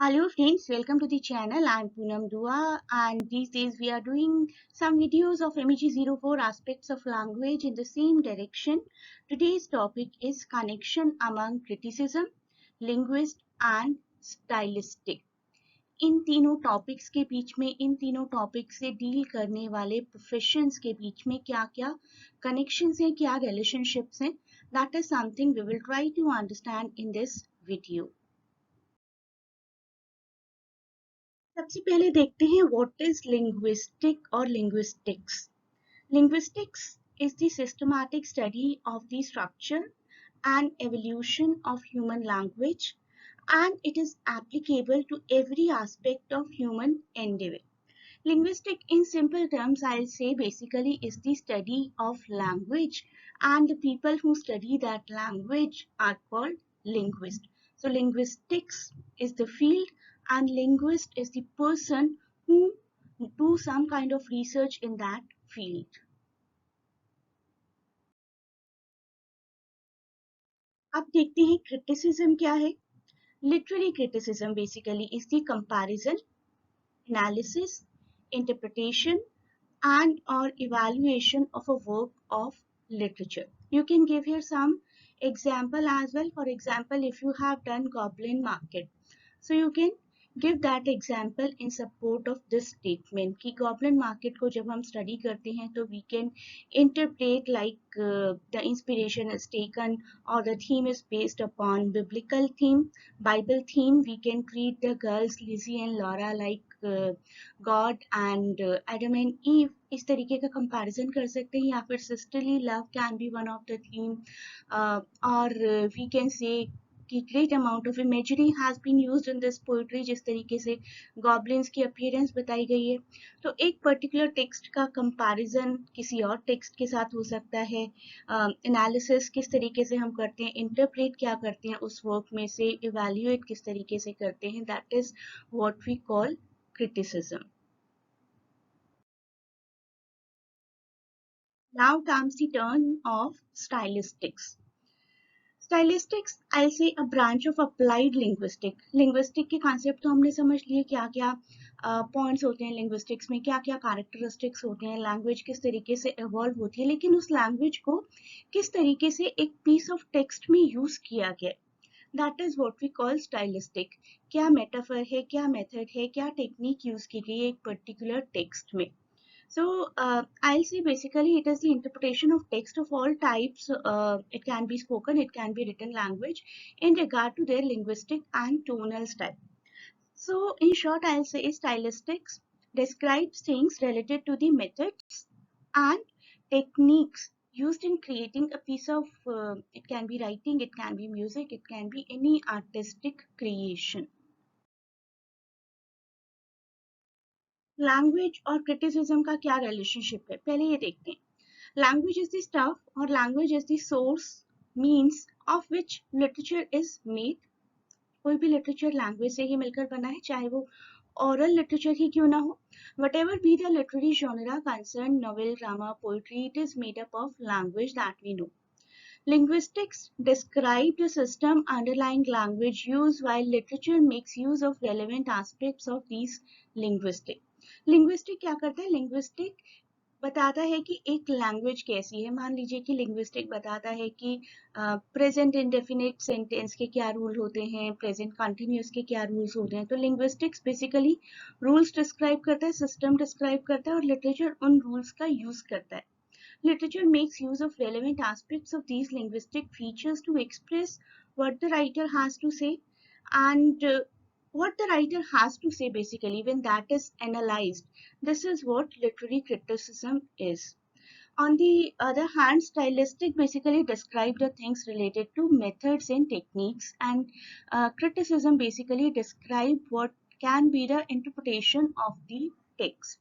Hello friends, welcome to the channel. I'm Poonam Dua and these days we are doing some videos of MEG04 aspects of language in the same direction. Today's topic is connection among criticism, linguist and stylistic. इन तीनों topics के बीच में इन तीनों topics से deal करने वाले professions के बीच में क्या-क्या कनेक्शंस हैं, क्या रिलेशनशिप्स हैं, that is something we will try to understand in this video. सबसे पहले देखते हैं व्हाट इज लिंग्विस्टिक और linguistics. Linguistics is the systematic study of the structure and evolution of human language, and it is applicable to every aspect of human endeavor. Linguistic, in simple terms, I'll say basically is the study of language, and the people who study that language are called linguists. So linguistics is the field and linguist is the person who do some kind of research in that field. अब देखते हैं criticism क्या है. Literary criticism basically is the comparison, analysis, interpretation and or evaluation of a work of literature. You can give here some example as well. For example, if you have done Goblin Market, so you can give that example in support of this statement कि Goblin Market को जब हम study करते हैं तो we can interpret like the inspiration is taken or the theme is based upon biblical theme, Bible theme. We can treat the girls Lizzie and Laura like God and Adam and Eve, इस तरीके का comparison कर सकते हैं, या फिर sisterly love can be one of the theme, और we can say कि great amount of imagery has been used in this poetry, जिस तरीके से गॉब्लिन्स की अपीयरेंस बताई गई है. तो एक पर्टिकुलर टेक्स्ट का कंपैरिजन किसी और टेक्स्ट के साथ हो सकता है. एनालिसिस किस तरीके से हम करते हैं, इंटरप्रेट क्या करते हैं उस वर्क में से, इवैल्यूएट किस तरीके से करते हैं, that is what we call criticism. Now comes the turn of stylistics. Stylistics, I'll say a branch of applied linguistic. Linguistic के concept तो हमने समझ लिए, क्या क्या पॉइंट्स होते हैं linguistics में, क्या क्या characteristics होते हैं, लैंग्वेज किस तरीके से evolve होती है, लेकिन उस लैंग्वेज को किस तरीके से एक piece of text में यूज किया गया, that is what we call stylistic. क्या मेटाफर है, क्या मेथड है, क्या टेक्निक यूज की गई है एक पर्टिकुलर टेक्स्ट में. So I'll say basically it is the interpretation of text of all types. It can be spoken, it can be written language in regard to their linguistic and tonal style. So in short, I'll say stylistics describes things related to the methods and techniques used in creating a piece of, it can be writing, it can be music, it can be any artistic creation. Language और criticism का क्या relationship है, पहले ये देखते हैं. Language is the stuff और language is the source means of which literature is made. कोई भी लिटरेचर लैंग्वेज से ही मिलकर बना है, चाहे वो oral literature ही क्यों ना हो. Whatever be the literary genre concerned, novel, drama, poetry, it is made up of language that we know. Linguistics describe the system underlying language use, while literature makes use of relevant aspects of these linguistic. Linguistic क्या करता है, linguistic बताता है कि एक language कैसी है. मान लीजिए कि लिंग्विस्टिक बताता है कि प्रेजेंट इंडेफिनिट सेंटेंस के क्या रूल होते हैं, प्रेजेंट कंटिन्यूअस के क्या रूल्स होते हैं. तो लिंग्विस्टिक्स बेसिकली रूल्स डिस्क्राइब करता है, सिस्टम डिस्क्राइब करता है, और लिटरेचर उन रूल्स का यूज करता है. Literature makes use of relevant aspects of these linguistic features to express what the writer has to say, and what the writer has to say basically when that is analyzed. This is what literary criticism is. On the other hand, stylistic basically describe the things related to methods and techniques, and criticism basically describe what can be the interpretation of the text.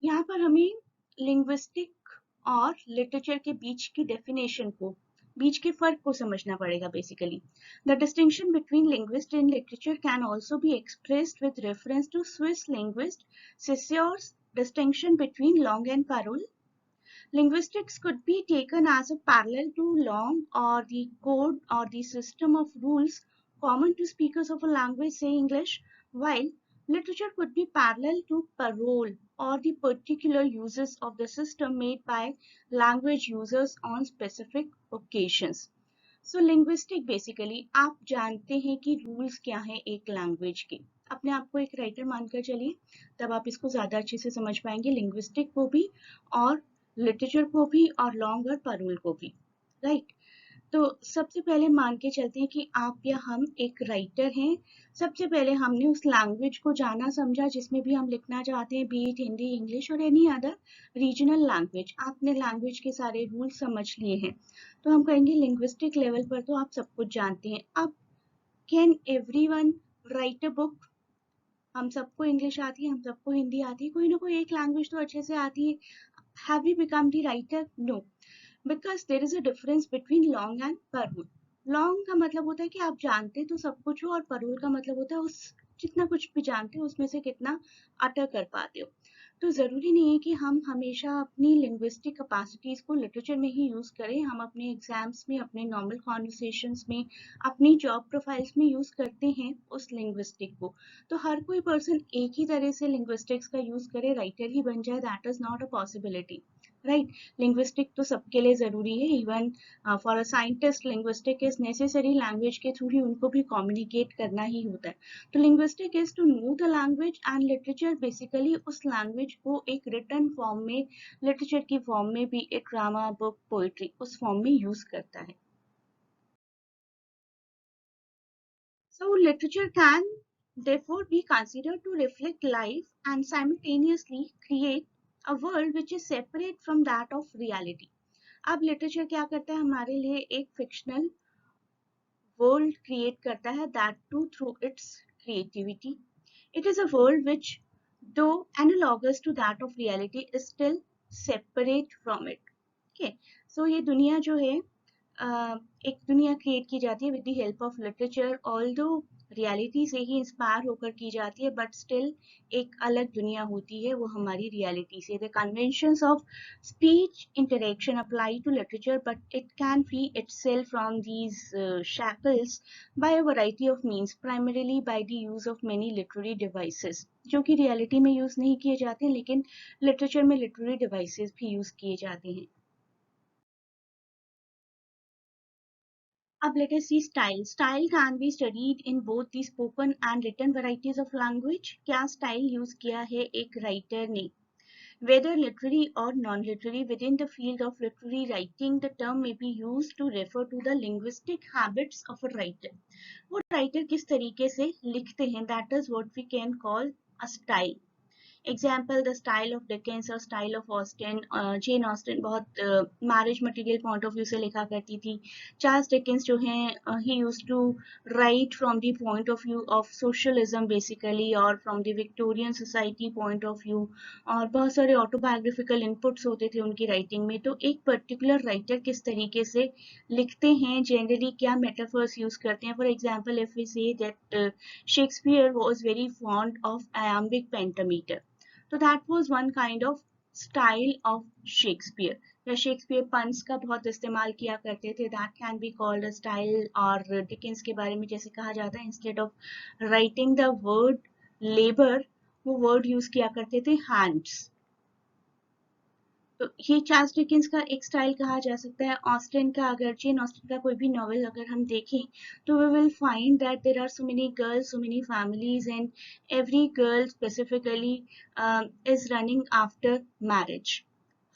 यहाँ पर हमें linguistic और literature के बीच की definition को, बीच के फर्क को समझना पड़ेगा basically. The distinction between linguist and literature can also be expressed with reference to Swiss linguist Saussure's distinction between langue and parole. Linguistics could be taken as a parallel to langue or the code or the system of rules common to speakers of a language say English, while literature could be parallel to parole or the particular uses of the system made by language users on specific occasions. So linguistic basically आप जानते हैं कि rules क्या हैं एक language के, अपने आप को एक राइटर मानकर चलिए, तब आप इसको ज्यादा अच्छे से समझ पाएंगे, लिंग्विस्टिक को भी और लिटरेचर को भी और लॉन्ग और पैरोल को भी, राइट। तो सबसे पहले मान के चलते हैं कि आप या हम एक राइटर हैं। सबसे पहले हमने उस लैंग्वेज को जाना समझा जिसमें भी हम लिखना चाहते हैं, बी इट हिंदी, इंग्लिश और एनी अदर रीजनल लैंग्वेज। आपने लैंग्वेज के सारे रूल समझ लिए हैं, तो हम कहेंगे लिंग्विस्टिक लेवल पर तो आप सब कुछ जानते हैं। अब can everyone right a book? हम सबको इंग्लिश आती है, हम सबको हिंदी आती है, कोई ना कोई एक लैंग्वेज तो अच्छे से आती है। Have we become the writer? No, because there is a difference between langue and parole. Langue का मतलब होता है कि आप जानते तो सब कुछ हो, और परोल का मतलब होता है उस जितना कुछ भी जानते हो उसमें से कितना अटर कर पाते हो। तो जरूरी नहीं है कि हम हमेशा अपनी लिंग्विस्टिक कैपेसिटीज को लिटरेचर में ही यूज करें। हम अपने एग्जाम्स में, अपने नॉर्मल कॉन्वर्सेशंस में, अपनी जॉब प्रोफाइल्स में यूज करते हैं उस लिंग्विस्टिक को। तो हर कोई पर्सन एक ही तरह से लिंग्विस्टिक्स का यूज करे, राइटर ही बन जाए, that is not a possibility, right. Linguistic तो सबके लिए जरूरी है, even for a scientist linguistic is necessary, language के थ्रू ही उनको भी कम्युनिकेट करना ही होता है। तो linguistic is to know the language, and literature basically उस लैंग्वेज को एक रिटन फॉर्म में, लिटरेचर की फॉर्म में भी, एक ड्रामा, बुक, पोएट्री, उस फॉर्म में यूज करता है। So literature can therefore be considered to reflect life and simultaneously create a world which is separate from that of reality. अब लिटरेचर क्या करता है, हमारे लिए एक फिक्शनल वर्ल्ड क्रिएट करता है, that too through its creativity. It is a world which though analogous to that of reality is still separate from it. Okay, so ये दुनिया जो है, एक दुनिया क्रिएट की जाती है with the help of literature, although reality से ही इंस्पायर होकर की जाती है, बट स्टिल एक अलग दुनिया होती है वो हमारी रियलिटी से। The conventions of speech interaction apply to literature, but it can free itself from these shackles by a variety of means, primarily by the use of many literary devices, जो कि रियलिटी में use नहीं किए जाते हैं, लेकिन literature में literary devices भी यूज किए जाते हैं। अब let us see style. Style can be studied in both the spoken and written varieties of language. क्या style use किया है एक writer ने? Whether literary or non-literary, within the field of literary writing, the term may be used to refer to the linguistic habits of a writer. वो writer किस तरीके से लिखते हैं, that is what we can call a style. Example the style of Dickens और style of Austen. Jane Austen बहुत marriage material point of view से लिखा करती थी। चार्ल्स डिकेंस जो हैं, he used to write from the point of view of socialism basically, और from the Victorian society point of view, और बहुत सारे ऑटोबायोग्राफिकल इनपुट्स होते थे उनकी राइटिंग में। तो एक पर्टिकुलर राइटर किस तरीके से लिखते हैं, जनरली क्या मेटाफर्स यूज करते हैं। For example if we say that Shakespeare was very fond of iambic pentameter, तो that was one kind of style of Shakespeare, या शेक्सपियर पंस का बहुत इस्तेमाल किया करते थे, that can be called a style. और डिकेंस के बारे में जैसे कहा जाता है, instead of writing the word labour, वो वर्ड यूज किया करते थे हैंड्स। तो ये चार्ल्स डिकेंस का एक स्टाइल कहा जा सकता है। ऑस्टिन का, अगर जेन ऑस्टिन का कोई भी नॉवेल अगर हम देखें, तो we will find that there are so many girls, so many families, and every girl specifically is running after marriage.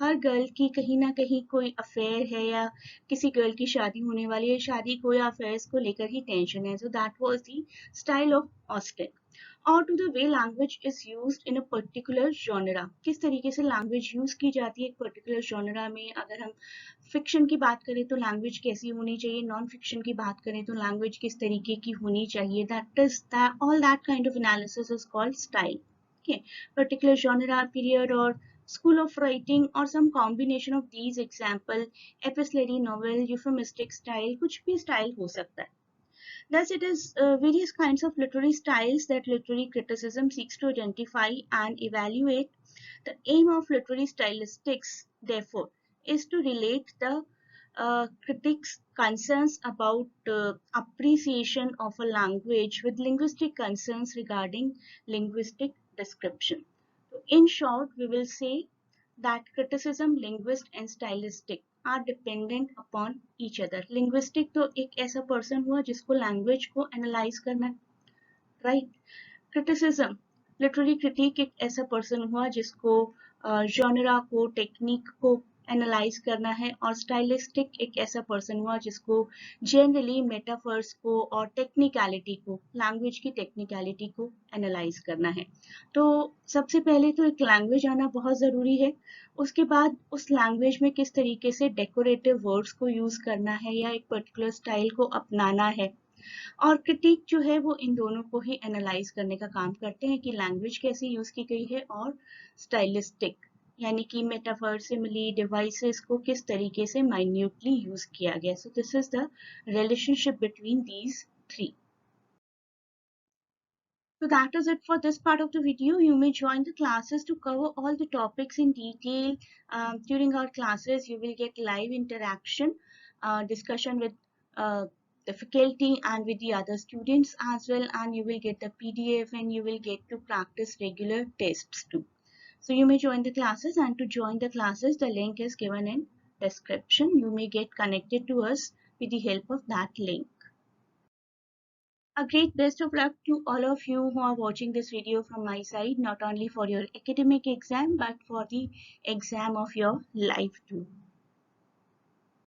हर गर्ल की कहीं ना कहीं कोई अफेयर है, या किसी गर्ल की शादी होने वाली है, शादी को या अफेयर्स को लेकर ही टेंशन है। So that was the style of Austen. और to the way language is used in a particular genre, किस तरीके से लैंग्वेज यूज की जाती है एक पर्टिकुलर जॉनरा में। अगर हम फिक्शन की बात करें तो लैंग्वेज कैसी होनी चाहिए, नॉन फिक्शन की बात करें तो लैंग्वेज किस तरीके की होनी चाहिए, that is all that kind of analysis is called style. Okay, particular genre, period, और school of writing, or some combination of these, example epistolary novel, euphemistic style, कुछ भी style हो सकता है। Thus, it is various kinds of literary styles that literary criticism seeks to identify and evaluate. The aim of literary stylistics, therefore, is to relate the critics concerns about appreciation of a language with linguistic concerns regarding linguistic description. So in short, we will say that criticism, linguist and stylistic are dependent upon each other. Linguistic तो एक ऐसा person हुआ जिसको language को analyze करना है, right? Criticism, literary critique एक ऐसा person हुआ जिसको genre को, technique को एनालाइज करना है, और स्टाइलिस्टिक एक ऐसा पर्सन हुआ जिसको जनरली मेटाफर्स को और टेक्निकलिटी को, लैंग्वेज की टेक्निकलिटी को एनालाइज करना है. तो सबसे पहले तो एक लैंग्वेज आना बहुत ज़रूरी है. उसके बाद उस लैंग्वेज में किस तरीके से डेकोरेटिव वर्ड्स को यूज़ करना है या एक पर्टिकुलर स्टाइल को अपनाना है. और क्रिटिक जो है वो इन दोनों को ही एनालाइज करने का काम करते हैं कि लैंग्वेज कैसे यूज की गई है, और स्टाइलिस्टिक यानी कि मेटाफर, सिमिली, डिवाइसेस को किस तरीके से माइन्यूटली यूज किया गया. So this is the relationship between these three. So that is it for this part of the video. You may join the classes to cover all the topics in detail. During our classes, you will get live interaction, discussion with the faculty and with the other students as well, and you will get the PDF and you will get to practice regular tests too. So you may join the classes, and to join the classes, the link is given in description. You may get connected to us with the help of that link. A great best of luck to all of you who are watching this video from my side, not only for your academic exam but for the exam of your life too.